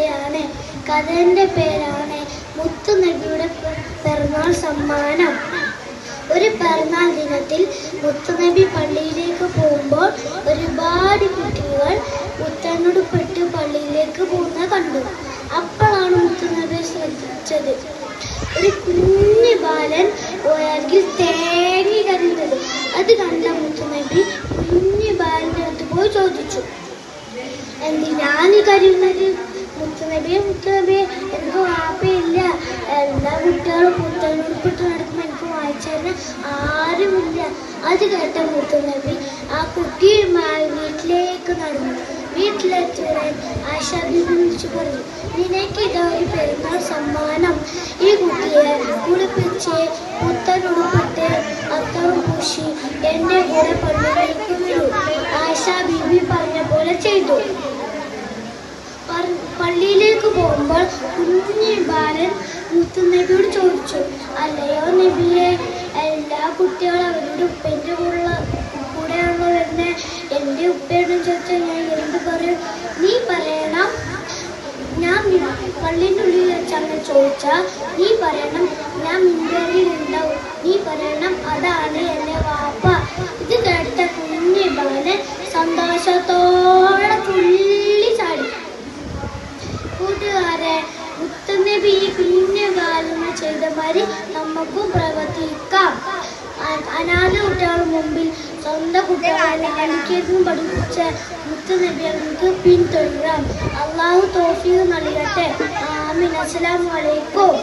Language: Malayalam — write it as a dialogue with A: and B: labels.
A: കഥയാണ്. കഥയുടെ പേരാണ് മുത്തു നബിയുടെ പിറന്നാൾ സമ്മാനം. ഒരു പിറന്നാൾ ദിനത്തിൽ മുത്തുനബി പള്ളിയിലേക്ക് പോകുമ്പോൾ ഒരുപാട് കുട്ടികൾ പുത്തനുടുപ്പിട്ട് പള്ളിയിലേക്ക് പോകുന്നത് കണ്ടു. അപ്പോഴാണ് മുത്തുനബി ശ്രദ്ധിച്ചത് ഒരു കുഞ്ഞു ബാലൻ അരികിൽ തേങ്ങി കരുന്നത്. അത് കണ്ട മുത്തുനബി കുഞ്ഞു ബാലൻ്റെ അടുത്ത് പോയി ചോദിച്ചു, എന്തിനാണ് കരുതുന്നത്? മുത്തുനബിയെ എനിക്ക് വാപ്പയില്ല, എല്ലാ കുട്ടികളും പുത്തനുടുപ്പിട്ട് നടക്കുമ്പോൾ എനിക്ക് വായിച്ചതിന് ആരുമില്ല. അത് കേട്ട മുത്തുനബി ആ കുട്ടിയുമായി വീട്ടിലേക്ക് നടന്നു. വീട്ടിലെത്തിയുടൻ ആയിഷ ബീവി വിളിച്ചു പറഞ്ഞു, നിനക്ക് ഇതാ ഒരു പെരുന്നാൾ സമ്മാനം. ഈ കുട്ടിയെ കുളിപ്പിച്ച് പുത്തനുടുപ്പിട്ട് അത്തറും പൂശി എൻ്റെ കൂടെ പള്ളിയിലേക്ക് വിടൂ. ആയിഷ ബീവി പറഞ്ഞ പോലെ ചെയ്തു. പള്ളിയിലേക്ക് പോകുമ്പോൾ കുഞ്ഞു ബാലൻ മുത്തുനബിയോട് ചോദിച്ചു, അല്ലയോ നബിയെ, എല്ലാ കുട്ടികളും അവരുടെ ഉപ്പേൻ്റെ കൂടെയാണോ വരുന്നത്? എൻ്റെ ഉപ്പയോടും ചോദിച്ചാൽ ഞാൻ എന്ത് പറയും? നീ പറയണം, ഞാൻ പള്ളിൻ്റെ ഉള്ളിൽ വെച്ച് അങ്ങനെ ചോദിച്ചാൽ നീ പറയണം ഞാൻ മിമ്പറിൽ ഉണ്ടാവും. നീ പറയണം അതാണ് എൻ്റെ വാപ്പ. ഇത് കേട്ട കുഞ്ഞു ബാലൻ സന്തോഷത്തോടെ തുള്ളി ചാടി. കൂട്ടുകാരെ, മുത്തുനബി ഈ കുഞ്ഞു ബാലന് ചെയ്ത മാതിരി നമുക്കും പ്രവർത്തിക്കാം. അനാഥ കുട്ടികളുടെ മുമ്പിൽ സ്വന്തം കുട്ടികളെ കളിക്കുന്നതും പഠിപ്പിച്ച മുത്തുനബി നമുക്ക് പിന്തുടരാം. അള്ളാഹു തൗഫീഖ് നൽകട്ടെ. ആമീൻ. അസ്സലാമു അലൈക്കും.